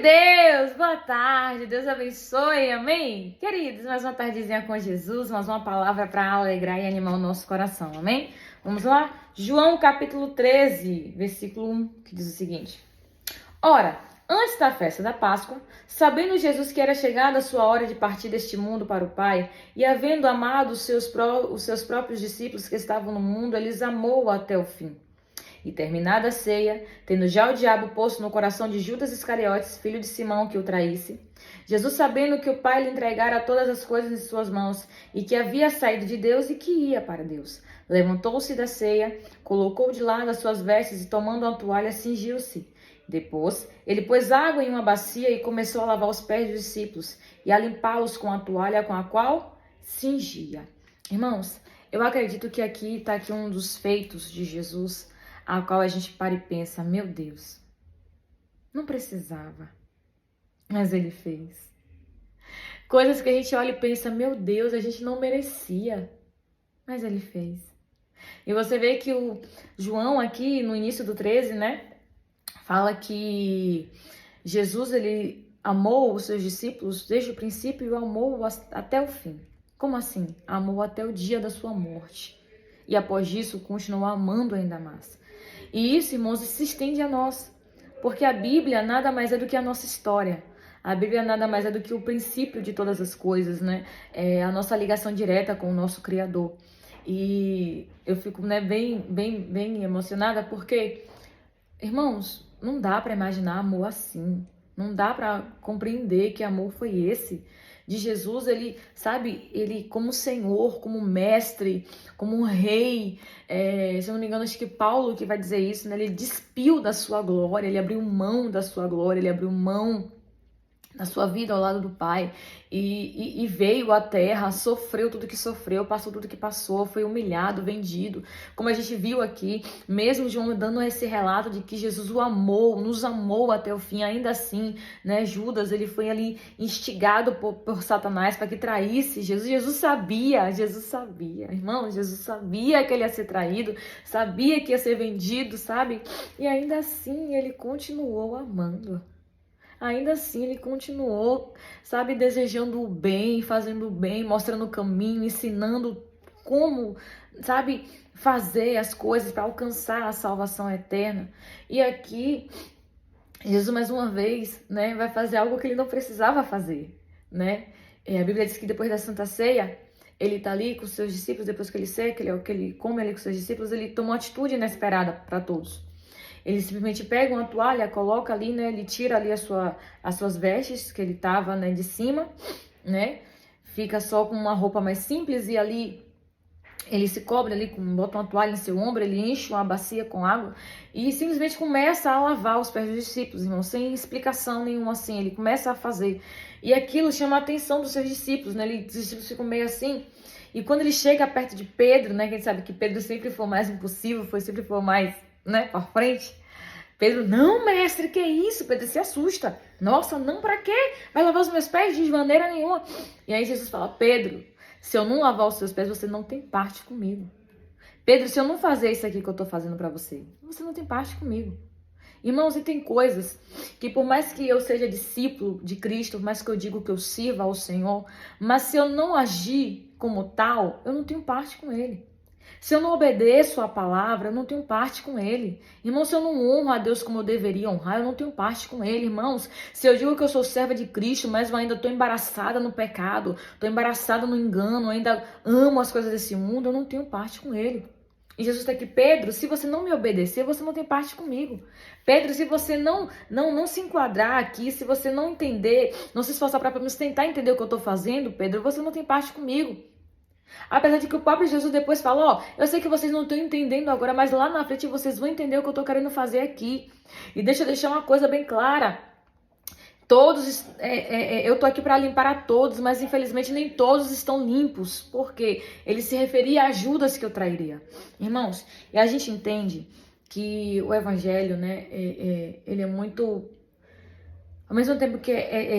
Deus, boa tarde, Deus abençoe, amém? Queridos, mais uma tardezinha com Jesus, mais uma palavra para alegrar e animar o nosso coração, amém? Vamos lá? João capítulo 13, versículo 1, que diz o seguinte: Ora, antes da festa da Páscoa, sabendo Jesus que era chegada a sua hora de partir deste mundo para o Pai, e havendo amado os seus próprios discípulos que estavam no mundo, ele os amou até o fim. E terminada a ceia, tendo já o diabo posto no coração de Judas Iscariotes, filho de Simão, que o traísse, Jesus, sabendo que o Pai lhe entregara todas as coisas em suas mãos, e que havia saído de Deus e que ia para Deus, levantou-se da ceia, colocou de lado as suas vestes e, tomando uma toalha, cingiu-se. Depois, ele pôs água em uma bacia e começou a lavar os pés dos discípulos e a limpá-los com a toalha com a qual cingia. Irmãos, eu acredito que aqui está um dos feitos de Jesus, a qual a gente para e pensa, meu Deus, não precisava, mas ele fez. Coisas que a gente olha e pensa, meu Deus, a gente não merecia, mas ele fez. E você vê que o João aqui no início do 13, né, fala que Jesus, ele amou os seus discípulos desde o princípio e o amou até o fim. Como assim? Amou até o dia da sua morte. E após isso, continuou amando ainda mais. E isso, irmãos, se estende a nós, porque a Bíblia nada mais é do que a nossa história. A Bíblia nada mais é do que o princípio de todas as coisas, né? É a nossa ligação direta com o nosso Criador. E eu fico, né, bem emocionada, porque, irmãos, não dá para imaginar amor assim. Não dá para compreender que amor foi esse. De Jesus, ele, sabe, ele como Senhor, como mestre, como um rei, se eu não me engano, acho que Paulo que vai dizer isso, né? Ele despiu da sua glória, ele abriu mão da sua glória, ele abriu mão da sua vida ao lado do Pai e veio à terra, sofreu tudo que sofreu, passou tudo que passou, foi humilhado, vendido, como a gente viu aqui, mesmo João dando esse relato de que Jesus o amou, nos amou até o fim, ainda assim, né, Judas, ele foi ali instigado por Satanás para que traísse Jesus. Jesus sabia, irmão, Jesus sabia que ele ia ser traído, sabia que ia ser vendido, sabe? E ainda assim ele continuou amando. Ainda assim, ele continuou, sabe, desejando o bem, fazendo o bem, mostrando o caminho, ensinando como, sabe, fazer as coisas para alcançar a salvação eterna. E aqui, Jesus, mais uma vez, né, vai fazer algo que ele não precisava fazer, né? A Bíblia diz que depois da Santa Ceia, ele está ali com os seus discípulos, depois que ele seca, que ele come ali com os seus discípulos, ele toma uma atitude inesperada para todos. Ele simplesmente pega uma toalha, coloca ali, né? Ele tira ali as suas vestes que ele tava, né, de cima, né? Fica só com uma roupa mais simples e ali ele se cobre ali, bota uma toalha em seu ombro, ele enche uma bacia com água e simplesmente começa a lavar os pés dos discípulos, irmão, sem explicação nenhuma assim. Ele começa a fazer. E aquilo chama a atenção dos seus discípulos, né? Os discípulos ficam meio assim. E quando ele chega perto de Pedro, né? Que a gente sabe que Pedro sempre foi mais impossível, sempre foi mais, né, para frente. Pedro, não, mestre, que isso? Pedro se assusta. Nossa, não, pra quê? Vai lavar os meus pés? De maneira nenhuma. E aí Jesus fala, Pedro, se eu não lavar os seus pés, você não tem parte comigo. Pedro, se eu não fazer isso aqui que eu tô fazendo pra você, você não tem parte comigo. Irmãos, e tem coisas que por mais que eu seja discípulo de Cristo, por mais que eu digo que eu sirva ao Senhor, mas se eu não agir como tal, eu não tenho parte com Ele. Se eu não obedeço a palavra, eu não tenho parte com Ele. Irmão, se eu não honro a Deus como eu deveria honrar, eu não tenho parte com Ele, irmãos. Se eu digo que eu sou serva de Cristo, mas eu ainda estou embaraçada no pecado, estou embaraçada no engano, ainda amo as coisas desse mundo, eu não tenho parte com Ele. E Jesus está aqui, Pedro, se você não me obedecer, você não tem parte comigo. Pedro, se você não se enquadrar aqui, se você não entender, não se esforçar para tentar entender o que eu estou fazendo, Pedro, você não tem parte comigo. Apesar de que o próprio Jesus depois fala, eu sei que vocês não estão entendendo agora, mas lá na frente vocês vão entender o que eu estou querendo fazer aqui. E deixa eu deixar uma coisa bem clara. Todos, eu tô aqui para limpar a todos, mas infelizmente nem todos estão limpos, porque ele se referia a Judas que eu trairia. Irmãos, e a gente entende que o evangelho, né, ele é muito, ao mesmo tempo que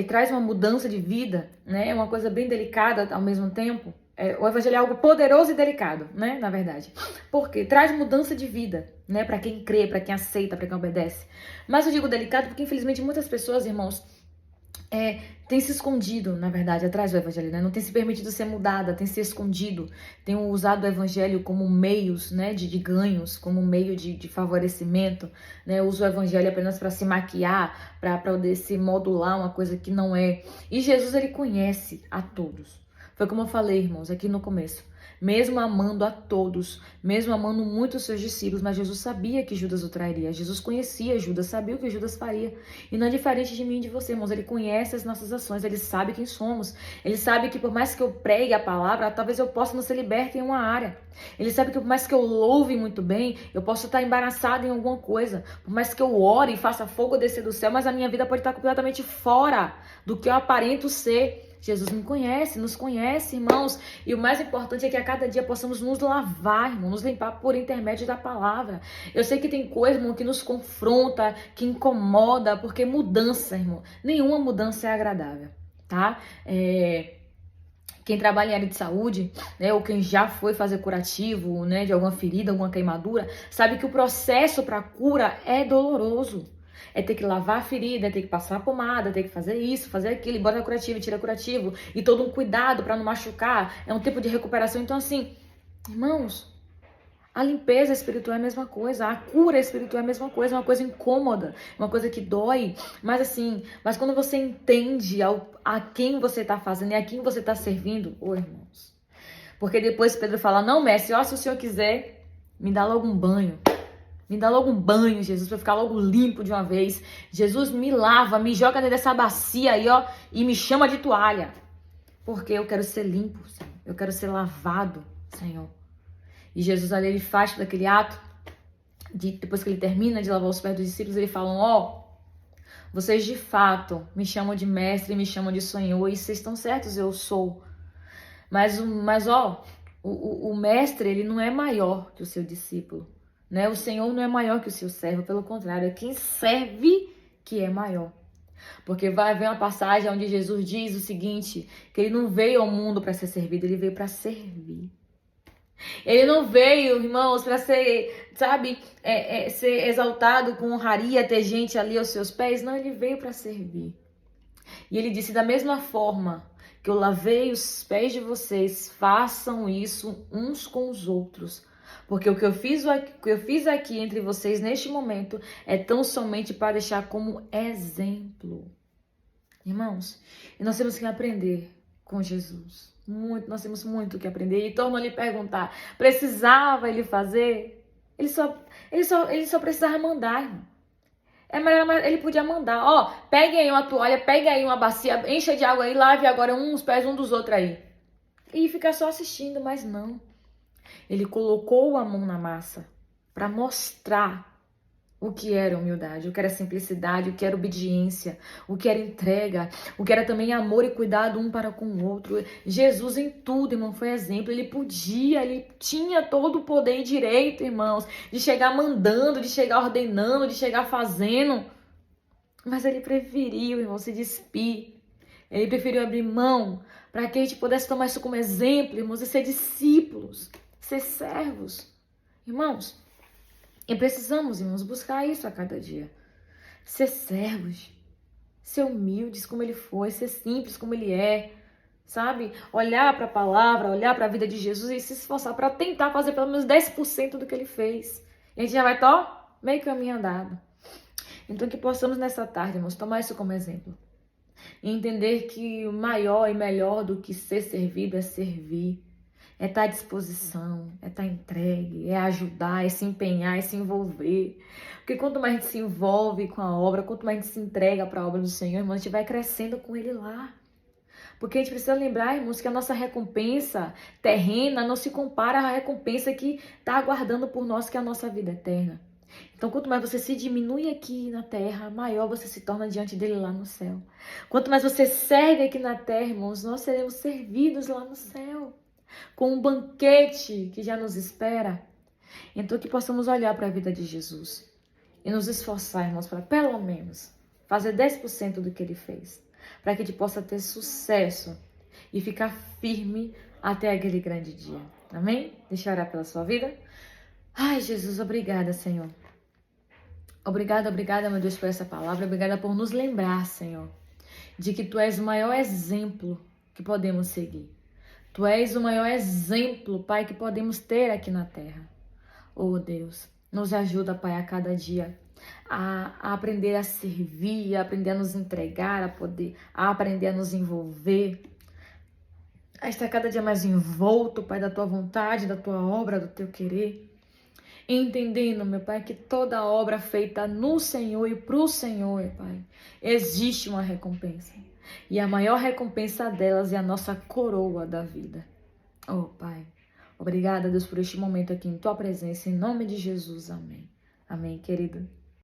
traz uma mudança de vida, né, é uma coisa bem delicada ao mesmo tempo, O evangelho é algo poderoso e delicado, né? Na verdade. Porque traz mudança de vida, né? Para quem crê, para quem aceita, para quem obedece. Mas eu digo delicado porque, infelizmente, muitas pessoas, irmãos, têm se escondido, na verdade, atrás do evangelho, né? Não tem se permitido ser mudada, tem se escondido, tem usado o evangelho como meios, né? De ganhos, como meio de favorecimento, né? Usa o evangelho apenas para se maquiar, para poder se modular uma coisa que não é. E Jesus, ele conhece a todos. Foi como eu falei, irmãos, aqui no começo. Mesmo amando a todos, mesmo amando muito os seus discípulos, mas Jesus sabia que Judas o trairia. Jesus conhecia Judas, sabia o que Judas faria. E não é diferente de mim e de você, irmãos. Ele conhece as nossas ações, ele sabe quem somos. Ele sabe que por mais que eu pregue a palavra, talvez eu possa não ser liberta em uma área. Ele sabe que por mais que eu louve muito bem, eu posso estar embaraçada em alguma coisa. Por mais que eu ore e faça fogo descer do céu, mas a minha vida pode estar completamente fora do que eu aparento ser. Jesus me conhece, nos conhece, irmãos. E o mais importante é que a cada dia possamos nos lavar, irmão, nos limpar por intermédio da palavra. Eu sei que tem coisa, irmão, que nos confronta, que incomoda, porque mudança, irmão, nenhuma mudança é agradável, tá? Quem trabalha em área de saúde, né, ou quem já foi fazer curativo, né, de alguma ferida, alguma queimadura, sabe que o processo para cura é doloroso. É ter que lavar a ferida, é ter que passar a pomada, é ter que fazer isso, fazer aquilo, bota curativo, tira curativo, e todo um cuidado para não machucar. É um tempo de recuperação. Então, assim, irmãos, a limpeza espiritual é a mesma coisa, a cura espiritual é a mesma coisa, é uma coisa incômoda, uma coisa que dói, mas assim, mas quando você entende a quem você está fazendo e a quem você está servindo, irmãos, porque depois Pedro fala, não, mestre, ó, se o senhor quiser, me dá logo um banho. Me dá logo um banho, Jesus, pra eu ficar logo limpo de uma vez. Jesus, me lava, me joga dentro dessa bacia aí, ó, e me chama de toalha. Porque eu quero ser limpo, Senhor. Eu quero ser lavado, Senhor. E Jesus ali, ele faz daquele ato, depois que ele termina de lavar os pés dos discípulos, ele fala, ó, vocês de fato me chamam de mestre, me chamam de Senhor, e vocês estão certos, eu sou. Mas o mestre, ele não é maior que o seu discípulo. Né? O Senhor não é maior que o seu servo, pelo contrário, é quem serve que é maior. Porque vai haver uma passagem onde Jesus diz o seguinte, que ele não veio ao mundo para ser servido, ele veio para servir. Ele não veio, irmãos, para ser, sabe, ser exaltado com honraria, ter gente ali aos seus pés. Não, ele veio para servir. E ele disse, da mesma forma que eu lavei os pés de vocês, façam isso uns com os outros. Porque o que eu fiz aqui entre vocês neste momento é tão somente para deixar como exemplo. Irmãos, e nós temos que aprender com Jesus. Nós temos muito que aprender. E torno a lhe perguntar, precisava ele fazer? Ele só precisava mandar, irmão. Ele podia mandar, ó, pegue aí uma toalha, pegue aí uma bacia, encha de água aí, lave agora uns pés um dos outros aí. E ficar só assistindo, mas não. Ele colocou a mão na massa para mostrar o que era humildade, o que era simplicidade, o que era obediência, o que era entrega, o que era também amor e cuidado um para com o outro. Jesus em tudo, irmão, foi exemplo. Ele tinha todo o poder e direito, irmãos, de chegar mandando, de chegar ordenando, de chegar fazendo. Mas ele preferiu, irmão, se despir. Ele preferiu abrir mão para que a gente pudesse tomar isso como exemplo, irmãos, e ser discípulos. Ser servos, irmãos, e precisamos, irmãos, buscar isso a cada dia. Ser servos, ser humildes como ele foi, ser simples como ele é, sabe? Olhar para a palavra, olhar para a vida de Jesus e se esforçar para tentar fazer pelo menos 10% do que ele fez. E a gente já vai estar meio caminho andado. Então que possamos nessa tarde, irmãos, tomar isso como exemplo. E entender que o maior e melhor do que ser servido é servir. É estar à disposição, é estar entregue, é ajudar, é se empenhar, é se envolver. Porque quanto mais a gente se envolve com a obra, quanto mais a gente se entrega para a obra do Senhor, irmãos, a gente vai crescendo com Ele lá. Porque a gente precisa lembrar, irmãos, que a nossa recompensa terrena não se compara à recompensa que está aguardando por nós, que é a nossa vida eterna. Então, quanto mais você se diminui aqui na terra, maior você se torna diante dele lá no céu. Quanto mais você serve aqui na terra, irmãos, nós seremos servidos lá no céu, com um banquete que já nos espera. Então que possamos olhar para a vida de Jesus e nos esforçar, irmãos, para pelo menos fazer 10% do que ele fez, para que a gente possa ter sucesso e ficar firme até aquele grande dia. Amém? Deixa eu orar pela sua vida. Ai, Jesus, obrigada, Senhor. Obrigada, meu Deus, por essa palavra. Obrigada por nos lembrar, Senhor, de que Tu és o maior exemplo que podemos seguir. Tu és o maior exemplo, Pai, que podemos ter aqui na terra. Oh, Deus, nos ajuda, Pai, a cada dia a aprender a servir, a aprender a nos entregar, a aprender a nos envolver, a estar cada dia mais envolto, Pai, da Tua vontade, da Tua obra, do Teu querer. Entendendo, meu Pai, que toda obra feita no Senhor e pro Senhor, Pai, existe uma recompensa. E a maior recompensa delas é a nossa coroa da vida. Oh, Pai, obrigada, Deus, por este momento aqui em Tua presença. Em nome de Jesus, amém. Amém, querido.